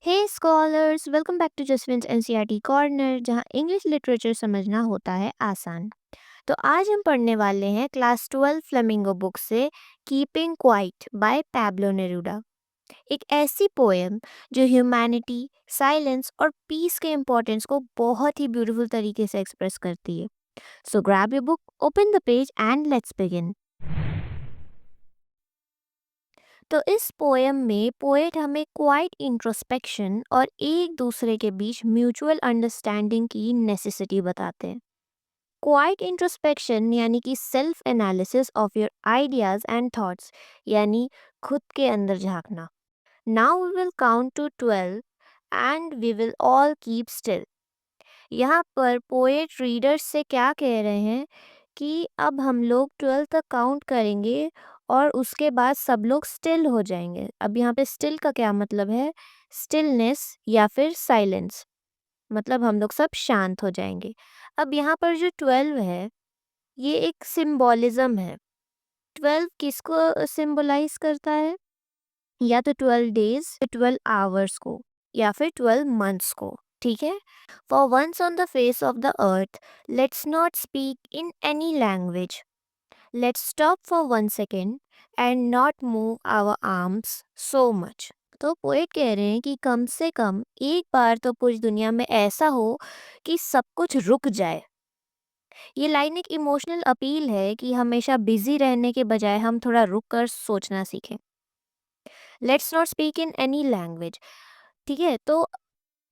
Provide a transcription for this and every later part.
Hey scholars, welcome back to जसविंस NCERT corner, जहां English literature समझना होता है आसान। तो आज हम पढ़ने वाले हैं क्लास 12 फ्लेमिंगो बुक से keeping quiet by Pablo Neruda. एक ऐसी पोएम जो ह्यूमैनिटी, साइलेंस और पीस के इम्पोर्टेंस को बहुत ही ब्यूटीफुल तरीके से एक्सप्रेस करती है। So grab your book, open the page and let's begin. तो इस पोएम में पोएट हमें क्वाइट इंट्रोस्पेक्शन और एक दूसरे के बीच म्यूचुअल अंडरस्टैंडिंग की नेसेसिटी बताते हैं। क्वाइट इंट्रोस्पेक्शन यानी कि self analysis of your ideas and thoughts, यानी खुद के अंदर झांकना। Now we will count to 12 and we will all keep still. यहाँ पर पोएट रीडर्स से क्या कह रहे हैं कि अब हम लोग 12 तक काउंट करेंगे और उसके बाद सब लोग स्टिल हो जाएंगे। अब यहाँ पे स्टिल का क्या मतलब है? स्टिलनेस या फिर साइलेंस, मतलब हम लोग सब शांत हो जाएंगे। अब यहाँ पर जो 12 है, ये एक सिंबोलिज्म है। 12 किसको सिंबलाइज करता है? या तो 12 डेज, 12 आवर्स को, या फिर 12 मंथ्स को। ठीक है। For once on the face of the earth, let's not speak in any language. Let's stop for 1 second and not move our arms so much. तो पोएट कह रहे हैं कि कम से कम एक बार तो पूरी दुनिया में ऐसा हो कि सब कुछ रुक जाए। ये लाइन एक इमोशनल अपील है कि हमेशा बिजी रहने के बजाय हम थोड़ा रुक कर सोचना सीखें। Let's not speak in any language. ठीक है। तो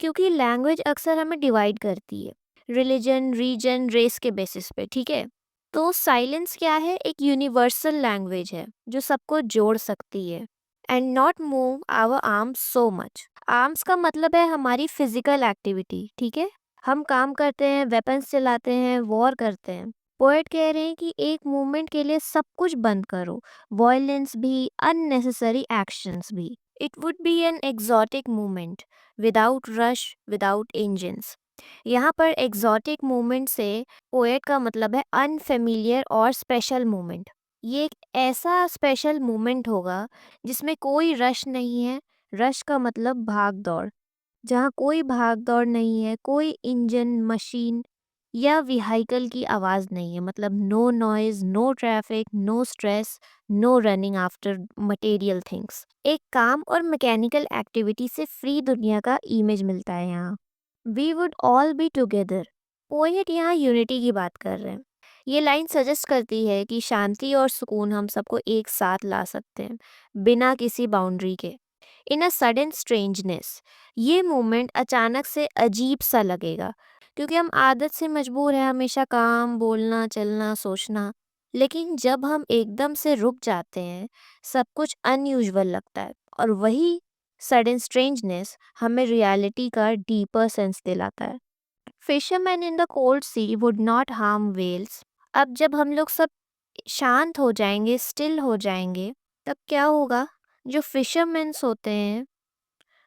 क्योंकि लैंग्वेज अक्सर हमें डिवाइड करती है, रिलीजन, रीजन, रेस के बेसिस पे। ठीक है। तो साइलेंस क्या है? एक यूनिवर्सल लैंग्वेज है जो सबको जोड़ सकती है। And not move our arms so much. Arms का मतलब है हमारी फिजिकल एक्टिविटी। ठीक है। हम काम करते हैं, वेपन्स चलाते हैं, वॉर करते हैं। पोएट कह रहे हैं कि एक मूवमेंट के लिए सब कुछ बंद करो, वॉयलेंस भी, अननेसेसरी एक्शंस भी। It would be an exotic movement without rush, without engines. यहाँ पर एग्जॉटिक मूवमेंट से पोएट का मतलब है अनफेमिलियर और स्पेशल मूवमेंट। ये एक ऐसा स्पेशल मूवमेंट होगा जिसमें कोई रश नहीं है। रश का मतलब भाग दौड़। जहाँ कोई भाग दौड़ नहीं है, कोई इंजन, मशीन या व्हीकल की आवाज़ नहीं है। मतलब no noise, no traffic, no stress, no running after material things. एक काम और मैकेनिकल एक्टिविटी से फ्री दुनिया का इमेज मिलता है यहाँ। We would all be together. Poet यहाँ यूनिटी की बात कर रहे हैं। ये लाइन सजेस्ट करती है कि शांति और सुकून हम सबको एक साथ ला सकते हैं, बिना किसी बाउंड्री के। इन अ सडन स्ट्रेंजनेस, ये मोमेंट अचानक से अजीब सा लगेगा क्योंकि हम आदत से मजबूर हैं हमेशा काम, बोलना, चलना, सोचना। लेकिन जब हम एकदम से रुक जाते हैं, सब कुछ अनयूजुअल लगता है, और वही सडन स्ट्रेंजनेस हमें रियलिटी का डीपर सेंस दिलाता है। Fisherman in the cold sea would not harm whales. अब जब हम लोग सब शांत हो जाएंगे, स्टिल हो जाएंगे, तब क्या होगा? जो फिशरमैन्स होते हैं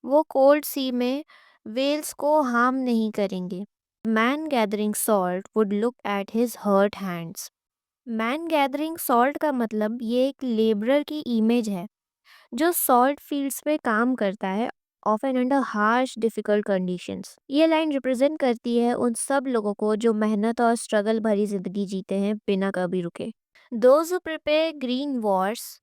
वो कोल्ड सी में वेल्स को हार्म नहीं करेंगे। Man gathering salt would look at his hurt hands. Man gathering salt का मतलब ये एक लेबरर की इमेज है जो सॉल्ट फील्ड्स में काम करता है, often under harsh difficult conditions. ये लाइन रिप्रेजेंट करती है उन सब लोगों को जो मेहनत और स्ट्रगल भरी जिंदगी जीते हैं बिना कभी रुके। Those who prepare green Wars,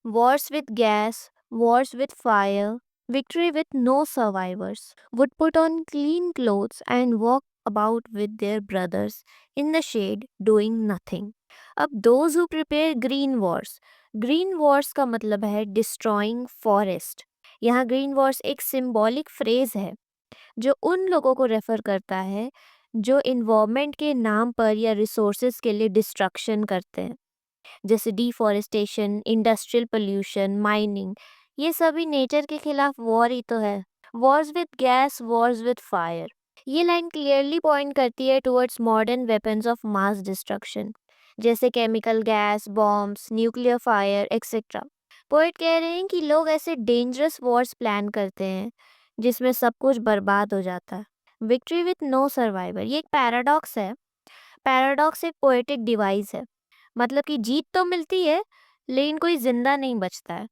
wars with gas, wars with fire, victory with no survivors, would put on clean clothes and walk about with their brothers in the shade doing nothing. अब those who prepare green wars का मतलब है destroying forest। यहाँ green wars एक symbolic phrase है जो उन लोगों को रेफर करता है जो इन्वायरमेंट के नाम पर या रिसोर्सेज के लिए डिस्ट्रक्शन करते हैं, जैसे डिफॉरेस्टेशन, इंडस्ट्रियल पोल्यूशन, माइनिंग। ये सभी नेचर के खिलाफ वॉर ही तो है। Wars with gas, wars with fire. ये लाइन क्लियरली पॉइंट करती है towards modern weapons of mass destruction, जैसे chemical gas, bombs, nuclear fire etcetera. Poet कह रहे हैं कि लोग ऐसे डेंजरस वॉर्स प्लान करते हैं जिसमें सब कुछ बर्बाद हो जाता है। विक्ट्री विथ नो सर्वाइवर, ये एक पैराडॉक्स है। पैराडॉक्स एक पोएटिक डिवाइस है। मतलब कि जीत तो मिलती है लेकिन कोई जिंदा नहीं बचता है।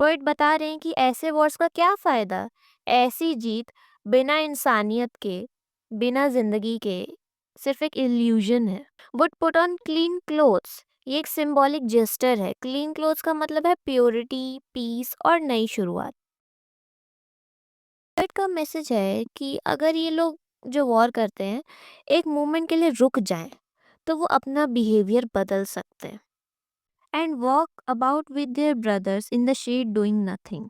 पोएट बता रहे हैं कि ऐसे वॉर्स का क्या फायदा, ऐसी जीत बिना इंसानियत के, बिना जिंदगी के, सिर्फ एक इल्यूजन है। Would put on clean clothes, ये एक सिंबॉलिक जेस्टर है। क्लीन क्लोथ्स का मतलब है प्योरिटी, पीस और नई शुरुआत। पोएट का मैसेज है कि अगर ये लोग जो वॉर करते हैं एक मोमेंट के लिए रुक जाएं, तो वो अपना बिहेवियर बदल सकते हैं and walk about with their brothers in the shade doing nothing.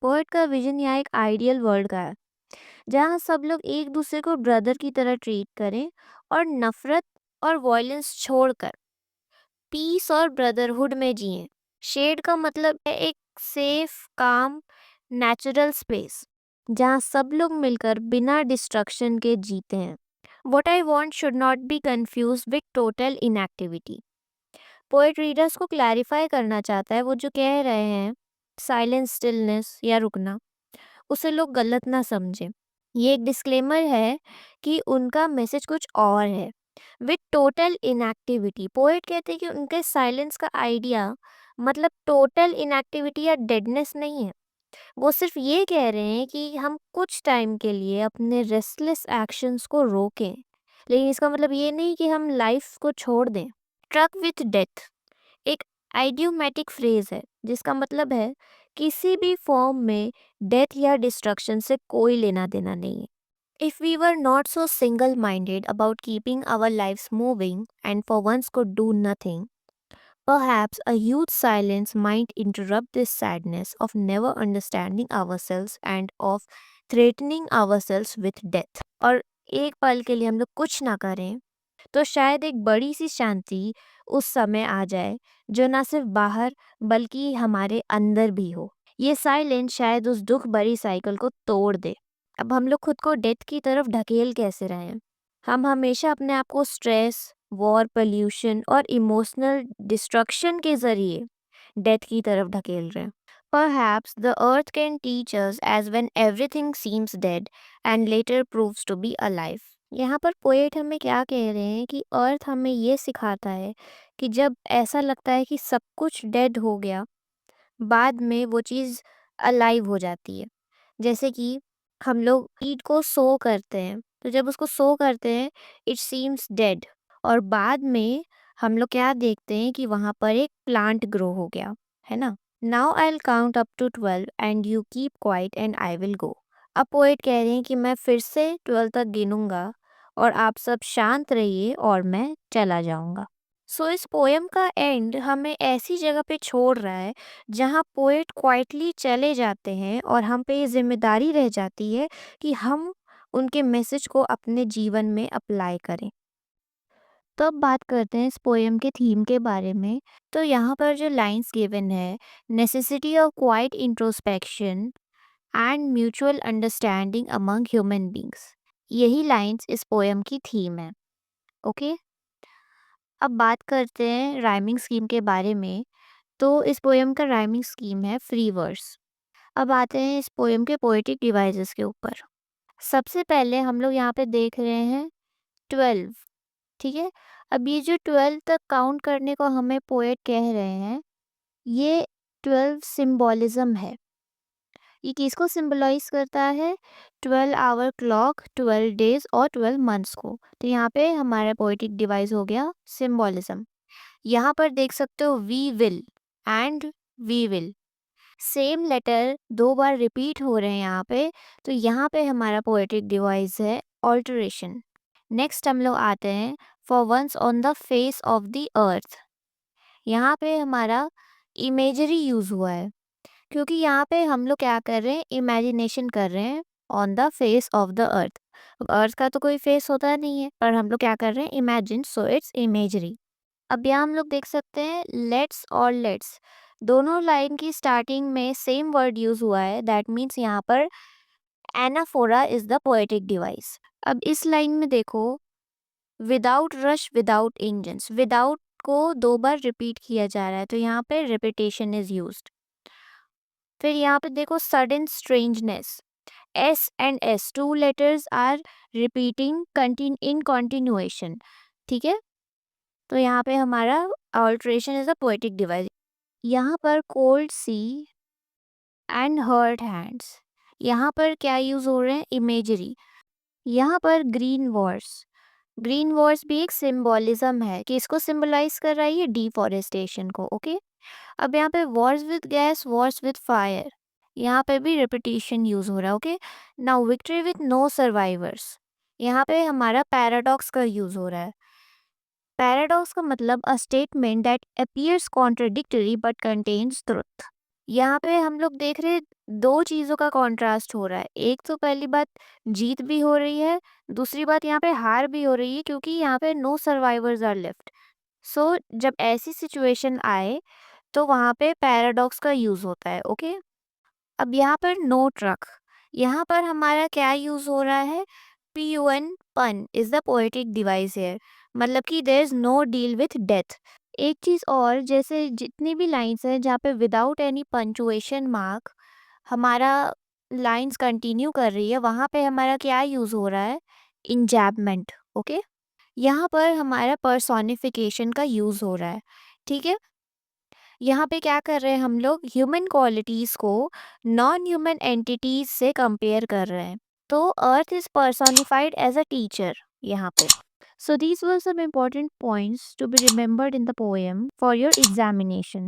Poet का विजन यहाँ एक आइडियल वर्ल्ड का है, जहाँ सब लोग एक दूसरे को ब्रदर की तरह ट्रीट करें और नफरत और वॉयलेंस छोड़कर पीस और ब्रदरहुड में जिएं। शेड का मतलब है एक सेफ, काम, नेचुरल स्पेस, जहाँ सब लोग मिलकर बिना डिस्ट्रक्शन के जीते हैं। What I want should not be confused with total inactivity. Poet readers को क्लैरिफाई करना चाहता है, वो जो कह रहे हैं साइलेंस, स्टिलनेस या रुकना, उसे लोग गलत ना समझें। ये एक डिस्क्लेमर है कि उनका मैसेज कुछ और है। विद टोटल इनएक्टिविटी, पोएट कहते हैं कि उनके साइलेंस का आइडिया मतलब टोटल इनएक्टिविटी या डेडनेस नहीं है। वो सिर्फ ये कह रहे हैं कि हम कुछ टाइम के लिए अपने रेस्टलेस एक्शंस को रोकें, लेकिन इसका मतलब ये नहीं कि हम लाइफ को छोड़ दें। ट्रक विथ डेथ एक आइडियोमेटिक फ्रेज है जिसका मतलब है किसी भी फॉर्म में डेथ या डिस्ट्रक्शन से कोई लेना देना नहीं है। If we were not so single minded about keeping our lives moving and for once could do nothing, perhaps a huge silence might interrupt this sadness of never understanding ourselves and of threatening ourselves with death. और एक पल के लिए हम लोग कुछ ना करें तो शायद एक बड़ी सी शांति उस समय आ जाए जो ना सिर्फ बाहर बल्कि हमारे अंदर भी हो। ये साइलेंस शायद उस दुख भरी साइकिल को तोड़ दे। अब हम लोग खुद को डेथ की तरफ ढकेल कैसे रहे हैं? हम हमेशा अपने आप को स्ट्रेस, वॉर, पोल्यूशन और इमोशनल डिस्ट्रक्शन के जरिए डेथ की तरफ ढकेल रहे हैं। Perhaps the earth can teach us as when everything seems dead and later proves to be alive. यहाँ पर पोएट हमें क्या कह रहे हैं कि अर्थ हमें ये सिखाता है कि जब ऐसा लगता है कि सब कुछ डेड हो गया, बाद में वो चीज़ अलाइव हो जाती है। जैसे कि हम लोग ईट को सो करते हैं, तो जब उसको सो करते हैं इट सीम्स डेड, और बाद में हम लोग क्या देखते हैं कि वहाँ पर एक प्लांट ग्रो हो गया, है ना? Now I will count up to 12 and you keep quiet and I will go. अब पोएट कह रहे हैं कि मैं फिर से 12 तक गिनूंगा और आप सब शांत रहिए और मैं चला जाऊंगा। सो इस पोएम का एंड हमें ऐसी जगह पे छोड़ रहा है जहाँ पोएट क्वाइटली चले जाते हैं और हम पे ये जिम्मेदारी रह जाती है कि हम उनके मैसेज को अपने जीवन में अप्लाई करें। तो अब बात करते हैं इस पोएम के थीम के बारे में। तो यहाँ पर जो लाइंस गिवन है, necessity of quite introspection and mutual understanding among human beings, यही लाइंस इस पोएम की थीम है। ओके, अब बात करते हैं राइमिंग स्कीम के बारे में। तो इस पोएम का राइमिंग स्कीम है फ्री वर्स। अब आते हैं इस पोएम के पोएटिक डिवाइसेस के ऊपर। सबसे पहले हम लोग यहाँ पे देख रहे हैं 12, ठीक है। अब ये जो 12 तक काउंट करने को हमें पोएट कह रहे हैं, ये 12 सिंबॉलिज्म है। ये किसको सिंबलाइज करता है? 12 आवर क्लॉक, 12 डेज और 12 मंथ्स को। तो यहाँ पे हमारा पोएटिक डिवाइस हो गया सिंबॉलिज्म। यहाँ पर देख सकते हो we will and we will, same letter दो बार रिपीट हो रहे हैं यहाँ पे, तो यहाँ पे हमारा पोएटिक डिवाइस है ऑल्टरेशन। नेक्स्ट हम लोग आते हैं for once on the face of the earth. यहाँ पे हमारा इमेजरी यूज हुआ है क्योंकि यहाँ पे हम लोग क्या कर रहे हैं, इमेजिनेशन कर रहे हैं on the face of the earth. Earth का तो कोई फेस होता नहीं है, पर हम लोग क्या कर रहे हैं, इमेजिन, सो इट्स इमेजरी। अब यहाँ हम लोग देख सकते हैं लेट्स और लेट्स, दोनों लाइन की स्टार्टिंग में सेम वर्ड यूज हुआ है। दैट मीन्स यहाँ पर anaphora is the poetic device. अब इस लाइन में देखो, without rush without engines, without को दो बार रिपीट किया जा रहा है, तो यहाँ पे रिपीटेशन इज यूज्ड। फिर यहाँ पे देखो sudden strangeness, S and S, two letters are repeating in continuation, ठीक है। तो यहाँ पे हमारा alliteration is a poetic device. यहाँ पर cold sea, and hurt hands. यहाँ पर क्या यूज हो रहे हैं? इमेजरी। यहाँ पर ग्रीन वॉर्स। ग्रीन वॉर्स भी एक सिंबोलिज्म है कि इसको सिंबलाइज कर रहा है ये डिफॉरेस्टेशन को। ओके, अब यहाँ पे wars with gas, wars with fire, यहाँ पे भी रिपीटिशन यूज हो रहा है। Okay, now victory with no survivors, यहाँ पे हमारा पैराडॉक्स का यूज हो रहा है। पैराडॉक्स का मतलब a statement that appears contradictory but contains truth. यहाँ पे हम लोग देख रहे हैं दो चीज़ों का कॉन्ट्रास्ट हो रहा है। एक तो पहली बात जीत भी हो रही है, दूसरी बात यहाँ पे हार भी हो रही है क्योंकि यहाँ पे नो सर्वाइवर्स आर लेफ्ट। सो जब ऐसी सिचुएशन आए तो वहाँ पे पैराडॉक्स का यूज़ होता है। ओके, अब यहाँ पर नो ट्रक, यहाँ पर हमारा क्या यूज़ हो रहा है? पन, पन इज द पोएटिक डिवाइस है, मतलब कि there is no deal with death. एक चीज़ और, जैसे जितनी भी लाइंस हैं जहाँ पे विदाउट एनी पंचुएशन मार्क हमारा लाइंस कंटिन्यू कर रही है, वहाँ पे हमारा क्या यूज़ हो रहा है? इंजैबमेंट। ओके, यहाँ पर हमारा पर्सोनिफिकेशन का यूज़ हो रहा है। ठीक है, यहाँ पे क्या कर रहे हैं हम लोग? ह्यूमन क्वालिटीज़ को नॉन ह्यूमन एंटिटीज से कंपेयर कर रहे हैं। तो earth is personified as a teacher यहाँ पे। So these were some important points to be remembered in the poem for your examination.